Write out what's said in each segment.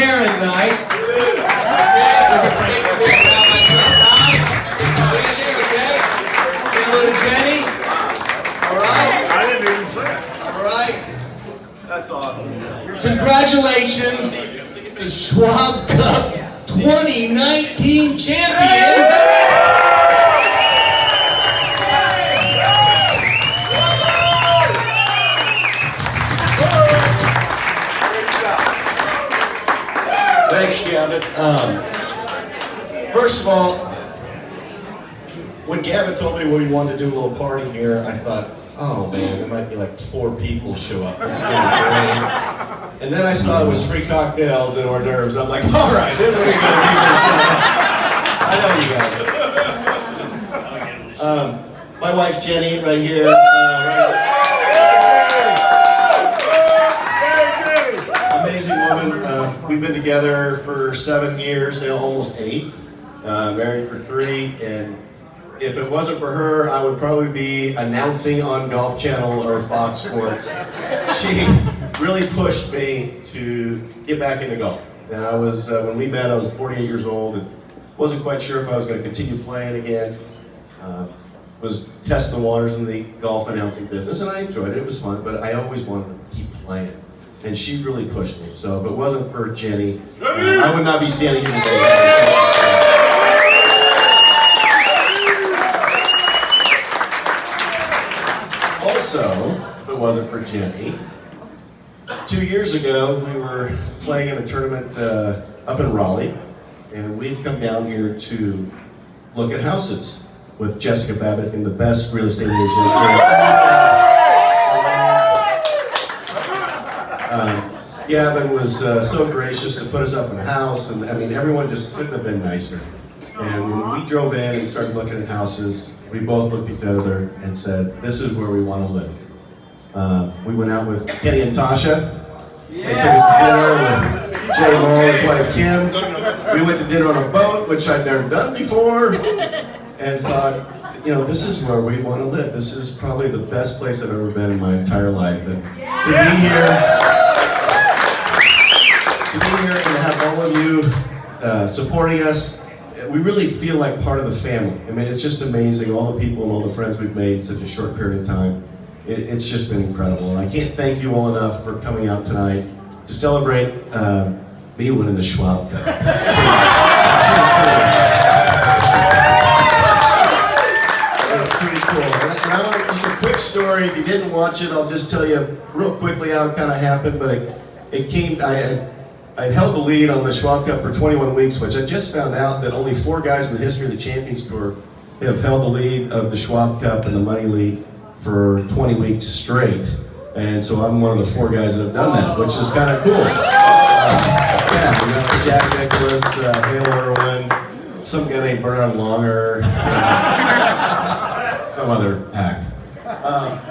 McCarron night. Jenny? All right? I didn't even say it. All right? That's awesome. Congratulations, the Schwab Cup 2019 champion. Thanks, Gavin. First of all, when Gavin told me we wanted to do a little party here, I thought, oh man, there might be like 4 people show up. This is gonna be great. And then I saw it was free cocktails and hors d'oeuvres. I'm like, all right, this is gonna be people show up. I know you got it. My wife Jenny, right here. Amazing woman. We've been together for 7 years now, almost 8. Married for 3, and if it wasn't for her, I would probably be announcing on Golf Channel or Fox Sports. She really pushed me to get back into golf. And I was, when we met, I was 48 years old and wasn't quite sure if I was going to continue playing again. Was testing the waters in the golf announcing business, and I enjoyed it. It was fun, but I always wanted to keep playing. And she really pushed me. So if it wasn't for Jenny, I would not be standing here today. Also, if it wasn't for Jenny, 2 years ago we were playing in a tournament up in Raleigh, and we'd come down here to look at houses with Jessica Babbitt and the best real estate agent. Gavin was so gracious to put us up in a house, and I mean everyone just couldn't have been nicer. And when we drove in and started looking at houses, we both looked at each other and said, this is where we want to live. We went out with Kenny and Tasha. They took us to dinner with Jay Moore, his wife Kim. We went to dinner on a boat, which I'd never done before, and thought, you know, this is where we want to live. This is probably the best place I've ever been in my entire life. And to be here and to have all of you supporting us, we really feel like part of the family. I mean, it's just amazing, all the people and all the friends we've made in such a short period of time. It's just been incredible. And I can't thank you all enough for coming out tonight to celebrate me winning the Schwab Cup. It's pretty cool. And I want just a quick story. If you didn't watch it, I'll just tell you real quickly how it kind of happened. But it came, I held the lead on the Schwab Cup for 21 weeks, which I just found out that only 4 guys in the history of the Champions Tour have held the lead of the Schwab Cup and the Money League for 20 weeks straight. And so I'm one of the 4 guys that have done that, which is kind of cool. Yeah, we got Jack Nicklaus, Hale Irwin, some guy named Bernard Longer, some other hack.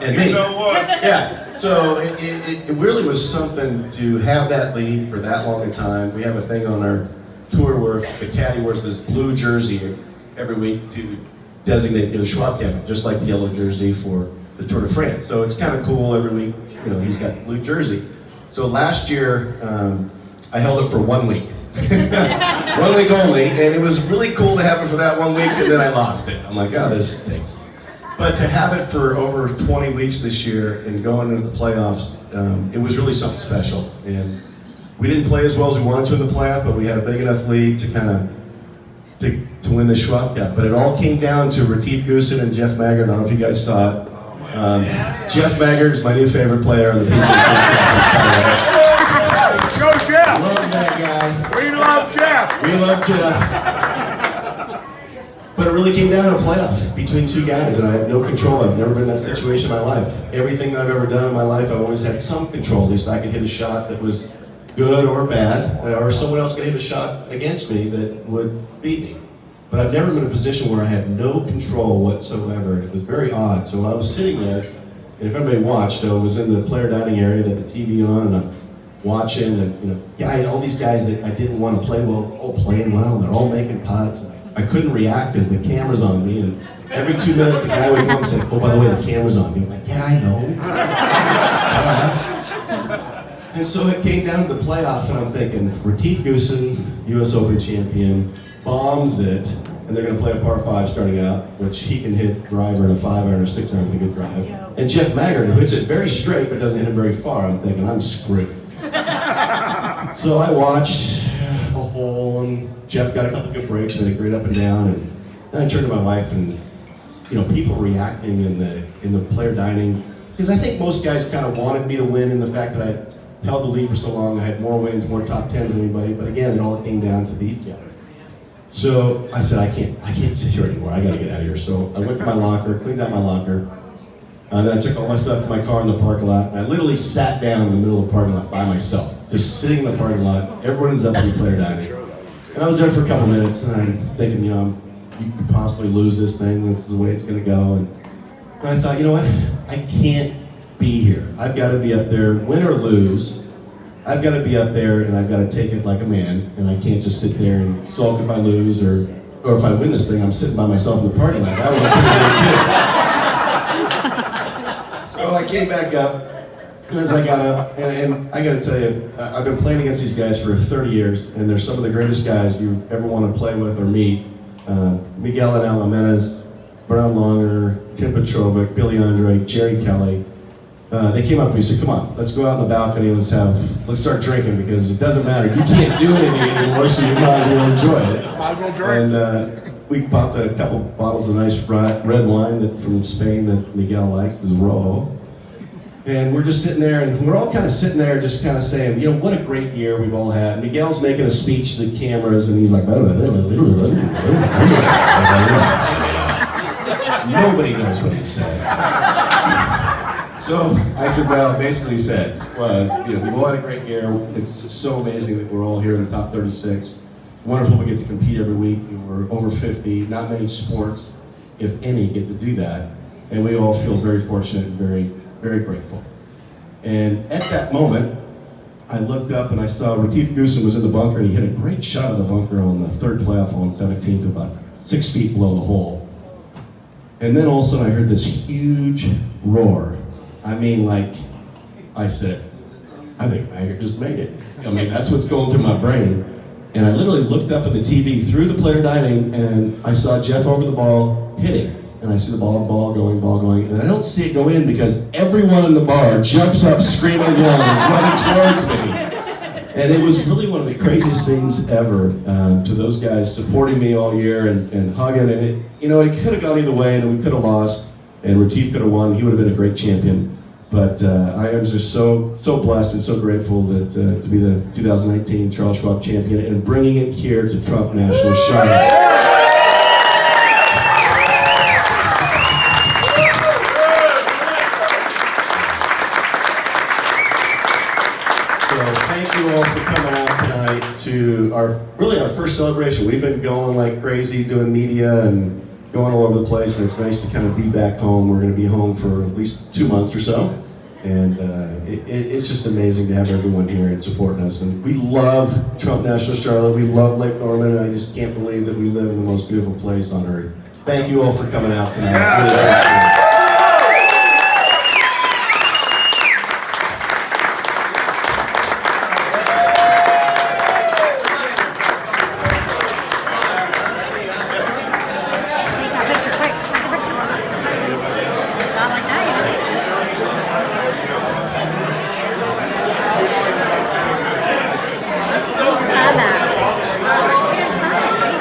And me. Yeah. So it really was something to have that lead for that long a time. We have a thing on our tour where the caddy wears this blue jersey every week to designate the Schwab Cup, just like the yellow jersey for the Tour de France. So it's kind of cool every week, you know, he's got blue jersey. So last year, I held it for 1 week. 1 week only, and it was really cool to have it for that 1 week, and then I lost it. I'm like, oh, this stinks. But to have it for over 20 weeks this year and going into the playoffs, it was really something special. And we didn't play as well as we wanted to in the playoff, but we had a big enough lead to kind of to win the Schwab Cup. But it all came down to Retief Goosen and Jeff Maggard. I don't know if you guys saw it. Jeff Maggard is my new favorite player on the PGA Tour. Go Jeff! Love that guy. We love Jeff! We love Jeff. But it really came down to a playoff between 2 guys, and I had no control. I've never been in that situation in my life. Everything that I've ever done in my life, I've always had some control. At least I could hit a shot that was good or bad, or someone else could hit a shot against me that would beat me. But I've never been in a position where I had no control whatsoever. It was very odd. So I was sitting there, and if anybody watched, I was in the player dining area, they had the TV on, and I'm watching, and all these guys that I didn't want to play well, all playing well, and they're all making putts. I couldn't react because the camera's on me, and every 2 minutes the guy would come and say, oh, by the way, the camera's on me. I'm like, yeah, I know. And so it came down to the playoff, and I'm thinking, Retief Goosen, U.S. Open champion, bombs it, and they're going to play a par 5 starting out, which he can hit driver in a 5-iron or 6-iron with a good drive. And Jeff Maggard, who hits it very straight but doesn't hit it very far, I'm thinking, I'm screwed. So I watched a hole, and Jeff got a couple good breaks, and then it great up and down, and then I turned to my wife, and people reacting in the player dining, because I think most guys kind of wanted me to win in the fact that I held the lead for so long. I had more wins, more top 10s than anybody, but again, it all came down to these guys. So I said, I can't sit here anymore. I got to get out of here. So I went to my locker, cleaned out my locker, and then I took all my stuff to my car in the parking lot, and I literally sat down in the middle of the parking lot by myself, just sitting in the parking lot. Everyone's up in the player dining. And I was there for a couple minutes, and I'm thinking, you could possibly lose this thing. This is the way it's going to go. And I thought, you know what? I can't be here. I've got to be up there, win or lose. I've got to be up there, and I've got to take it like a man. And I can't just sit there and sulk if I lose, or if I win this thing, I'm sitting by myself in the parking lot. That would look pretty good too. So I came back up, and as I got up, and I got to tell you, I've been playing against these guys for 30 years, and they're some of the greatest guys you ever want to play with or meet. Miguel and Alamedes, Brown Longer, Tim Petrovic, Billy Andre, Jerry Kelly. They came up to me and said, come on, let's go out on the balcony and let's start drinking, because it doesn't matter. You can't do anything anymore, so you might as well enjoy it. Might as well drink. And we popped a couple bottles of nice red wine from Spain that Miguel likes, this Rojo. And we're just sitting there, and we're all kind of sitting there just kind of saying, what a great year we've all had. Miguel's making a speech to the cameras, and he's like, nobody knows what he's saying. So I said, well, basically said was, we've all had a great year. It's just so amazing that we're all here in the top 36. Wonderful we get to compete every week. We're over 50. Not many sports, if any, get to do that. And we all feel very fortunate and very, very grateful. And at that moment, I looked up and I saw Retief Goosen was in the bunker, and he hit a great shot of the bunker on the third playoff hole in 17 to about 6 feet below the hole. And then all of a sudden I heard this huge roar. I mean, I said, I think Maggard just made it. That's what's going through my brain. And I literally looked up at the TV through the player dining, and I saw Jeff over the ball hitting. And I see the ball going. And I don't see it go in because everyone in the bar jumps up screaming and yelling, is running towards me. And it was really one of the craziest things ever, to those guys supporting me all year and hugging. And it could have gone either way, and we could have lost. And Retief could have won. He would have been a great champion. But I am just so blessed and so grateful that to be the 2019 Charles Schwab champion and bringing it here to Trump National Charlotte. So thank you all for coming out tonight to our first celebration. We've been going like crazy doing media and going all over the place, and it's nice to kind of be back home. We're going to be home for at least 2 months or so, and it's just amazing to have everyone here and supporting us. And we love Trump National Charlotte. We love Lake Norman, and I just can't believe that we live in the most beautiful place on earth. Thank you all for coming out tonight. I really appreciate it.